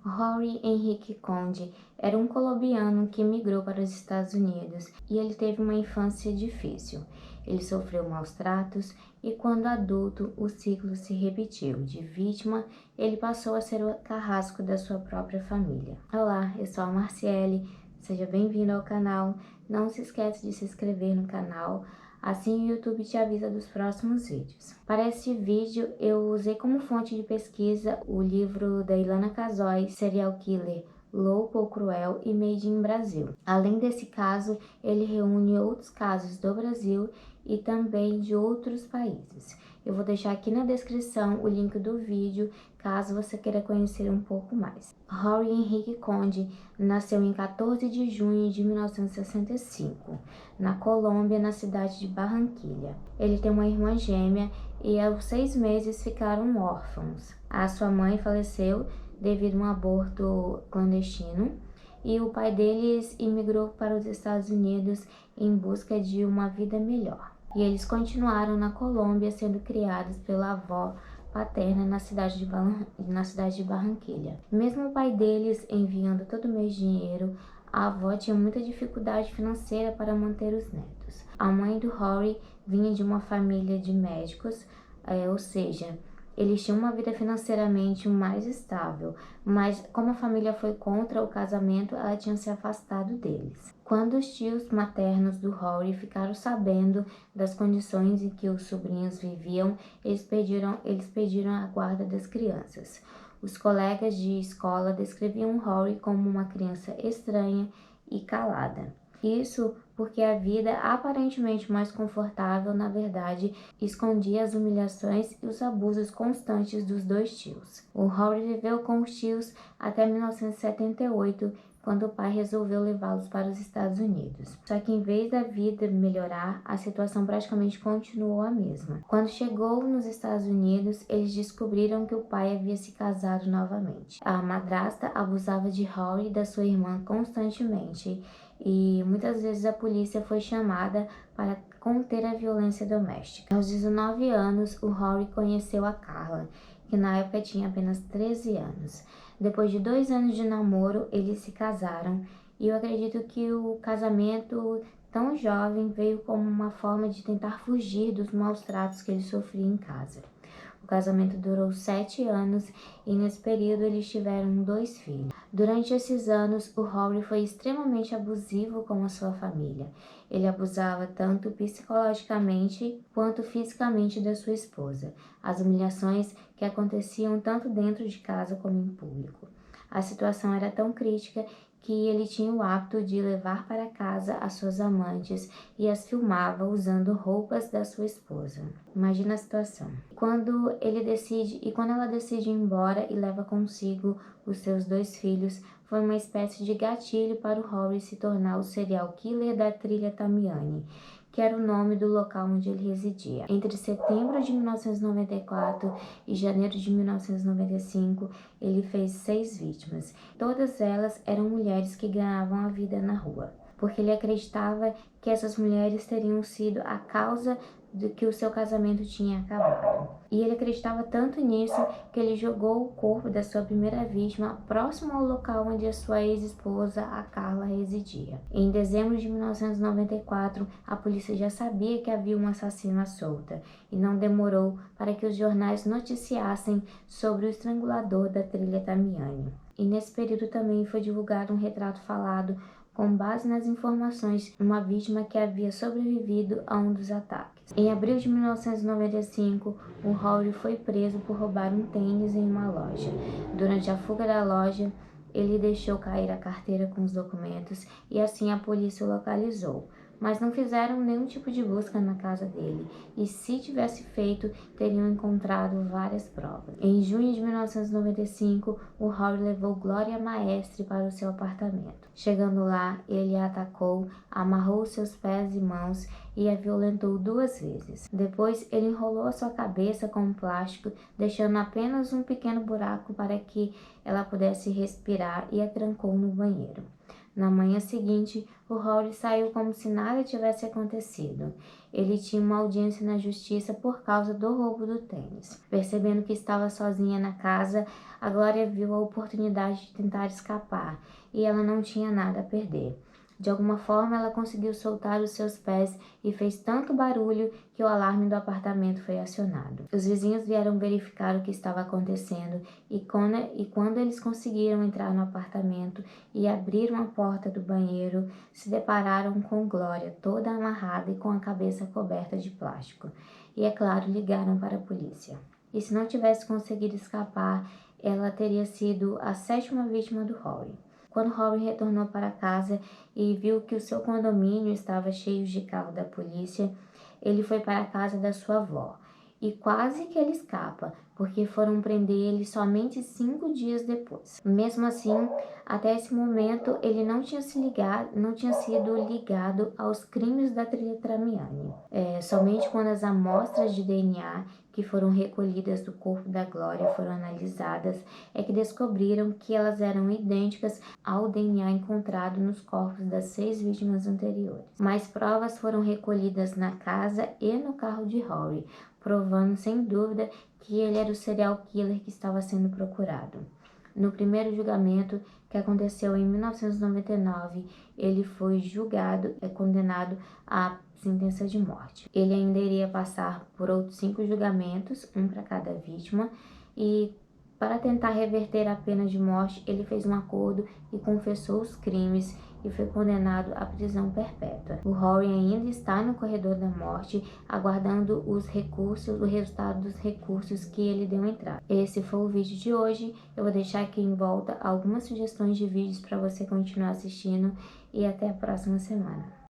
Rory Henrique Conde era um colombiano que migrou para os Estados Unidos e ele teve uma infância difícil. Ele sofreu maus tratos e, quando adulto, o ciclo se repetiu. De vítima, ele passou a ser o carrasco da sua própria família. Olá, eu sou a Marciele, seja bem-vindo ao canal. Não se esqueça de se inscrever no canal, assim o YouTube te avisa dos próximos vídeos. Para este vídeo, eu usei como fonte de pesquisa o livro da Ilana Casoy, Serial Killer, Louco ou Cruel e Made in Brasil. Além desse caso, ele reúne outros casos do Brasil e também de outros países. Eu vou deixar aqui na descrição o link do vídeo, caso você queira conhecer um pouco mais. Rory Henrique Conde nasceu em 14 de junho de 1965, na Colômbia, na cidade de Barranquilla. Ele tem uma irmã gêmea e aos 6 meses ficaram órfãos. A sua mãe faleceu devido a um aborto clandestino e o pai deles imigrou para os Estados Unidos em busca de uma vida melhor. E eles continuaram na Colômbia, sendo criados pela avó paterna na cidade de Barranquilla. Mesmo o pai deles enviando todo mês dinheiro, a avó tinha muita dificuldade financeira para manter os netos. A mãe do Rory vinha de uma família de médicos, ou seja, eles tinham uma vida financeiramente mais estável, mas como a família foi contra o casamento, ela tinha se afastado deles. Quando os tios maternos do Rory ficaram sabendo das condições em que os sobrinhos viviam, eles pediram a guarda das crianças. Os colegas de escola descreviam Rory como uma criança estranha e calada. Isso porque a vida aparentemente mais confortável, na verdade, escondia as humilhações e os abusos constantes dos dois tios. O Rory viveu com os tios até 1978, quando o pai resolveu levá-los para os Estados Unidos. Só que em vez da vida melhorar, a situação praticamente continuou a mesma. Quando chegou nos Estados Unidos, eles descobriram que o pai havia se casado novamente. A madrasta abusava de Rory e da sua irmã constantemente, e muitas vezes a polícia foi chamada para conter a violência doméstica. Aos 19 anos, o Rory conheceu a Carla, que na época tinha apenas 13 anos. Depois de 2 anos de namoro, eles se casaram, e eu acredito que o casamento tão jovem veio como uma forma de tentar fugir dos maus tratos que ele sofria em casa. O casamento durou 7 anos e nesse período eles tiveram 2 filhos. Durante esses anos, o Rory foi extremamente abusivo com a sua família. Ele abusava tanto psicologicamente quanto fisicamente da sua esposa. As humilhações que aconteciam tanto dentro de casa como em público. A situação era tão crítica que ele tinha o hábito de levar para casa as suas amantes e as filmava usando roupas da sua esposa. Imagina a situação. Quando ela decide ir embora e leva consigo os seus 2 filhos, foi uma espécie de gatilho para o Rory se tornar o serial killer da trilha Tamiami, que era o nome do local onde ele residia. Entre setembro de 1994 e janeiro de 1995, ele fez 6 vítimas. Todas elas eram mulheres que ganhavam a vida na rua, porque ele acreditava que essas mulheres teriam sido a causa de que o seu casamento tinha acabado. E ele acreditava tanto nisso que ele jogou o corpo da sua primeira vítima próximo ao local onde a sua ex-esposa, a Carla, residia. Em dezembro de 1994, a polícia já sabia que havia uma assassina solta e não demorou para que os jornais noticiassem sobre o estrangulador da trilha Tamiami. E nesse período também foi divulgado um retrato falado com base nas informações de uma vítima que havia sobrevivido a um dos ataques. Em abril de 1995, o Rory foi preso por roubar um tênis em uma loja. Durante a fuga da loja, ele deixou cair a carteira com os documentos e assim a polícia o localizou. Mas não fizeram nenhum tipo de busca na casa dele, e se tivesse feito, teriam encontrado várias provas. Em junho de 1995, o Rory levou Glória Maestre para o seu apartamento. Chegando lá, ele a atacou, amarrou seus pés e mãos e a violentou 2 vezes. Depois, ele enrolou a sua cabeça com um plástico, deixando apenas um pequeno buraco para que ela pudesse respirar, e a trancou no banheiro. Na manhã seguinte, o Rory saiu como se nada tivesse acontecido. Ele tinha uma audiência na justiça por causa do roubo do tênis. Percebendo que estava sozinha na casa, a Glória viu a oportunidade de tentar escapar e ela não tinha nada a perder. De alguma forma, ela conseguiu soltar os seus pés e fez tanto barulho que o alarme do apartamento foi acionado. Os vizinhos vieram verificar o que estava acontecendo e quando eles conseguiram entrar no apartamento e abriram a porta do banheiro, se depararam com Glória toda amarrada e com a cabeça coberta de plástico. E, é claro, ligaram para a polícia. E se não tivesse conseguido escapar, ela teria sido a 7ª vítima do Rory. Quando Rory retornou para casa e viu que o seu condomínio estava cheio de carro da polícia, ele foi para a casa da sua avó. E quase que ele escapa, porque foram prender ele somente 5 dias depois. Mesmo assim, até esse momento, ele não tinha sido ligado aos crimes da trilha Tramiani. Somente quando as amostras de DNA que foram recolhidas do corpo da Glória foram analisadas, é que descobriram que elas eram idênticas ao DNA encontrado nos corpos das 6 vítimas anteriores. Mais provas foram recolhidas na casa e no carro de Rory, provando sem dúvida que ele era o serial killer que estava sendo procurado. No primeiro julgamento, que aconteceu em 1999, ele foi julgado e condenado à sentença de morte. Ele ainda iria passar por outros 5 julgamentos, um para cada vítima, e para tentar reverter a pena de morte, ele fez um acordo e confessou os crimes e foi condenado à prisão perpétua. O Rory ainda está no corredor da morte, aguardando o resultado dos recursos que ele deu entrada. Esse foi o vídeo de hoje. Eu vou deixar aqui em volta algumas sugestões de vídeos para você continuar assistindo e até a próxima semana.